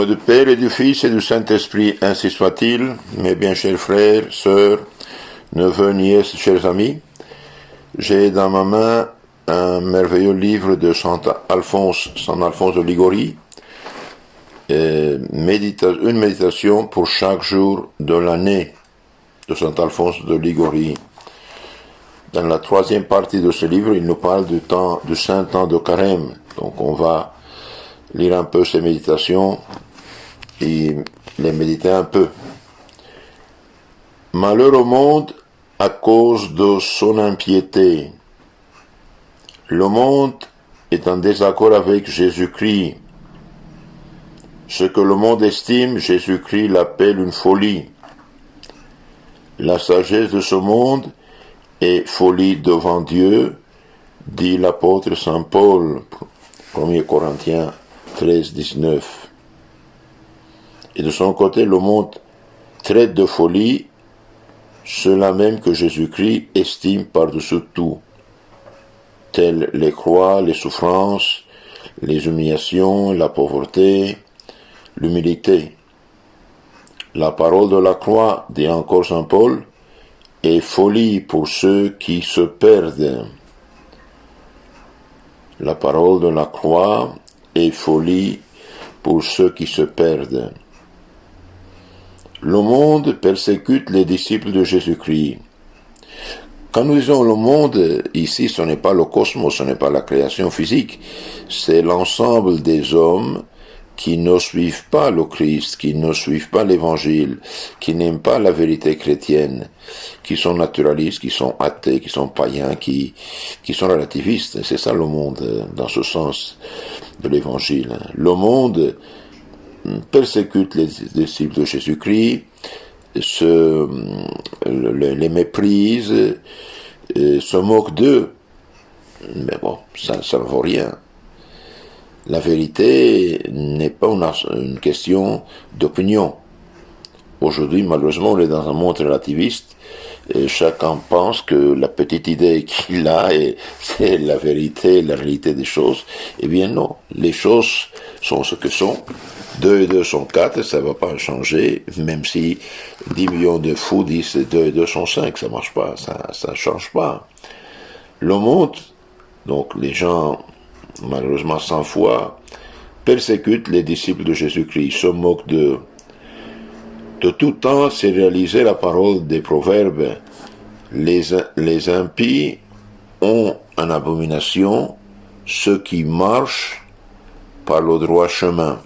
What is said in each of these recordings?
Du Père et du Fils et du Saint-Esprit, ainsi soit-il, mes bien chers frères, sœurs, neveux, nièces, chers amis. J'ai dans ma main un merveilleux livre de Saint Alphonse de Liguori, une méditation pour chaque jour de l'année de Saint Alphonse de Liguori. Dans la troisième partie de ce livre, il nous parle du saint temps de carême. Donc on va lire un peu ces méditations et les méditer un peu. Malheur au monde à cause de son impiété. Le monde est en désaccord avec Jésus-Christ. Ce que le monde estime, Jésus-Christ l'appelle une folie. La sagesse de ce monde est folie devant Dieu, dit l'apôtre Saint Paul, 1 Corinthiens 13, 19. Et de son côté, le monde traite de folie cela même que Jésus-Christ estime par-dessus tout, telles les croix, les souffrances, les humiliations, la pauvreté, l'humilité. La parole de la croix, dit encore Saint Paul, est folie pour ceux qui se perdent. La parole de la croix est folie pour ceux qui se perdent. Le monde persécute les disciples de Jésus-Christ. Quand nous disons le monde, ici, ce n'est pas le cosmos, ce n'est pas la création physique, c'est l'ensemble des hommes qui ne suivent pas le Christ, qui ne suivent pas l'Évangile, qui n'aiment pas la vérité chrétienne, qui sont naturalistes, qui sont athées, qui sont païens, qui sont relativistes. C'est ça le monde, dans ce sens de l'Évangile. Le monde persécute les disciples de Jésus-Christ, les méprise, se moque d'eux. Mais bon, ça ne vaut rien. La vérité n'est pas une question d'opinion. Aujourd'hui, malheureusement, on est dans un monde relativiste et chacun pense que la petite idée qu'il a, c'est la vérité, la réalité des choses. Eh bien non, les choses sont ce que sont. 2 et 2 sont 4, ça ne va pas changer, même si 10 millions de fous disent 2 et 2 sont 5, ça ne marche pas, ça ne change pas. Le monde, donc les gens, malheureusement sans foi, persécutent les disciples de Jésus-Christ, se moquent d'eux. De tout temps, c'est réalisé la parole des proverbes. Les impies ont en abomination ceux qui marchent par le droit chemin.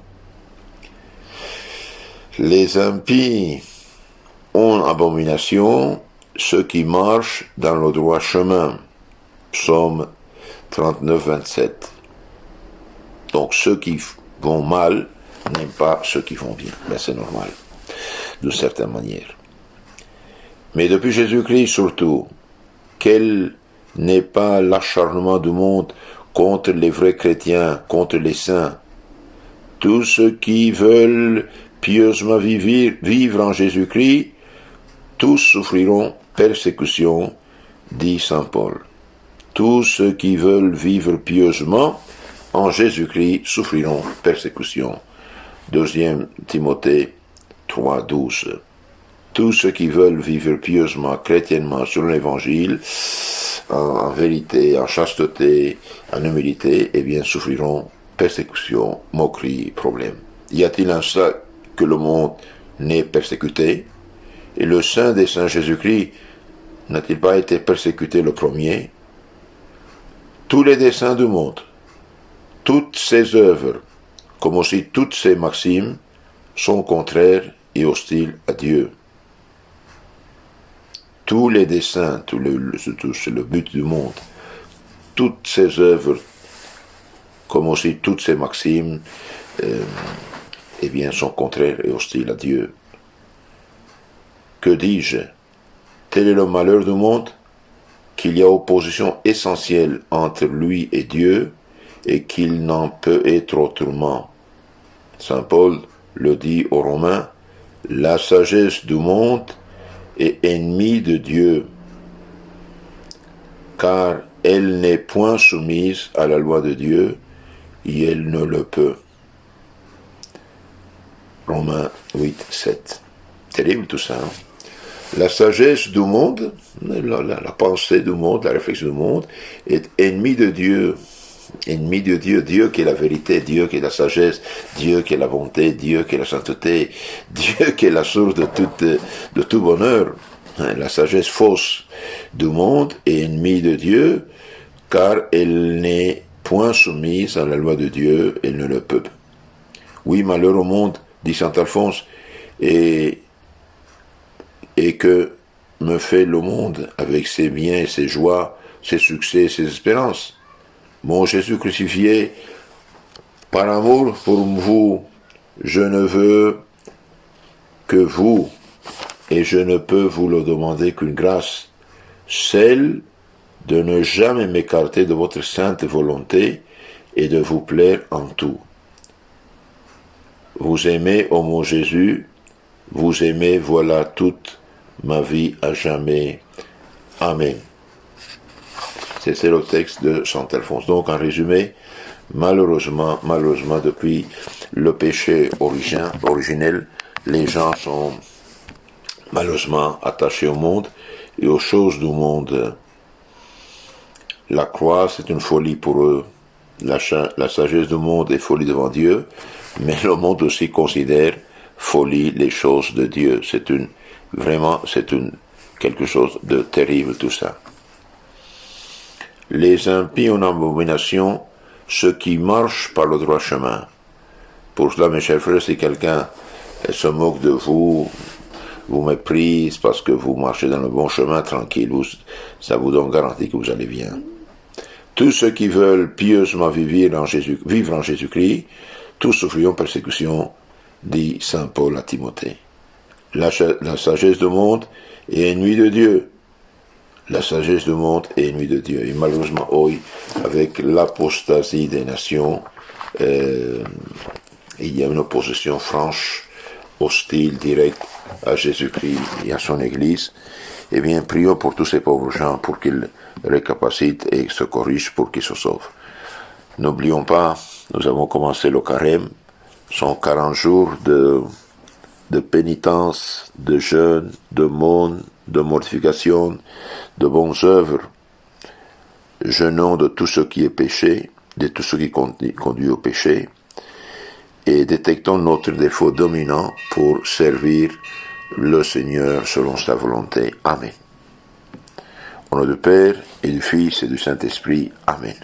Les impies ont en abomination ceux qui marchent dans le droit chemin. Psaume 39, 27. Donc ceux qui vont mal n'aiment pas ceux qui vont bien. Ben, c'est normal, d'une certaine manière. Mais depuis Jésus-Christ surtout, quel n'est pas l'acharnement du monde contre les vrais chrétiens, contre les saints. Tous ceux qui veulent pieusement vivre en Jésus-Christ, tous souffriront persécution, dit Saint Paul. Tous ceux qui veulent vivre pieusement en Jésus-Christ souffriront persécution. 2 Timothée 3, 12. Tous ceux qui veulent vivre pieusement, chrétiennement, sur l'Évangile, en vérité, en chasteté, en humilité, eh bien, souffriront persécution, moquerie, problème. Y a-t-il un seul que le monde n'ait persécuté? Et le Saint des Saints Jésus-Christ n'a-t-il pas été persécuté le premier? Tous les desseins du monde, toutes ses œuvres, comme aussi toutes ses maximes, sont contraires et hostiles à Dieu. Tous les desseins, c'est le but du monde, toutes ses œuvres, comme aussi toutes ses maximes, eh bien, sont contraires et hostiles à Dieu. Que dis-je? Tel est le malheur du monde, qu'il y a opposition essentielle entre lui et Dieu, et qu'il n'en peut être autrement. Saint Paul le dit aux Romains, la sagesse du monde est ennemie de Dieu, car elle n'est point soumise à la loi de Dieu, et elle ne le peut. Romains 8, 7. Terrible tout ça. Hein? La sagesse du monde, la pensée du monde, la réflexion du monde, est ennemie de Dieu. Ennemi de Dieu, Dieu qui est la vérité, Dieu qui est la sagesse, Dieu qui est la bonté, Dieu qui est la sainteté, Dieu qui est la source de tout bonheur. La sagesse fausse du monde est ennemie de Dieu, car elle n'est point soumise à la loi de Dieu, elle ne le peut. Oui, malheur au monde, dit saint Alphonse, et que me fait le monde avec ses biens, ses joies, ses succès, ses espérances. Mon Jésus crucifié, par amour pour vous, je ne veux que vous, et je ne peux vous le demander qu'une grâce, celle de ne jamais m'écarter de votre sainte volonté et de vous plaire en tout. Vous aimez, ô mon Jésus, vous aimez, voilà toute ma vie à jamais. Amen. C'est le texte de saint Alphonse. Donc, en résumé, malheureusement, depuis le péché originel, les gens sont malheureusement attachés au monde et aux choses du monde. La croix, c'est une folie pour eux. La sagesse du monde est folie devant Dieu, mais le monde aussi considère folie les choses de Dieu. C'est quelque chose de terrible tout ça. Les impies en abomination, ceux qui marchent par le droit chemin. Pour cela, mes chers frères, si quelqu'un se moque de vous, vous méprise parce que vous marchez dans le bon chemin, tranquille, ça vous donne garantie que vous allez bien. Tous ceux qui veulent pieusement vivre en Jésus-Christ, tous souffriront persécution, dit saint Paul à Timothée. La sagesse du monde est ennemie de Dieu. La sagesse du monde est ennemie de Dieu. Et malheureusement, avec l'apostasie des nations, il y a une opposition franche, hostile, directe à Jésus-Christ et à son Église. Eh bien, prions pour tous ces pauvres gens, pour qu'ils récapacitent et se corrigent, pour qu'ils se sauvent. N'oublions pas, nous avons commencé le carême, sont 40 jours de pénitence, de jeûne, de mône, de mortification, de bonnes œuvres, jeûnons de tout ce qui est péché, de tout ce qui conduit au péché, et détectons notre défaut dominant pour servir le Seigneur selon sa volonté. Amen. Au nom du Père, et du Fils, et du Saint-Esprit. Amen.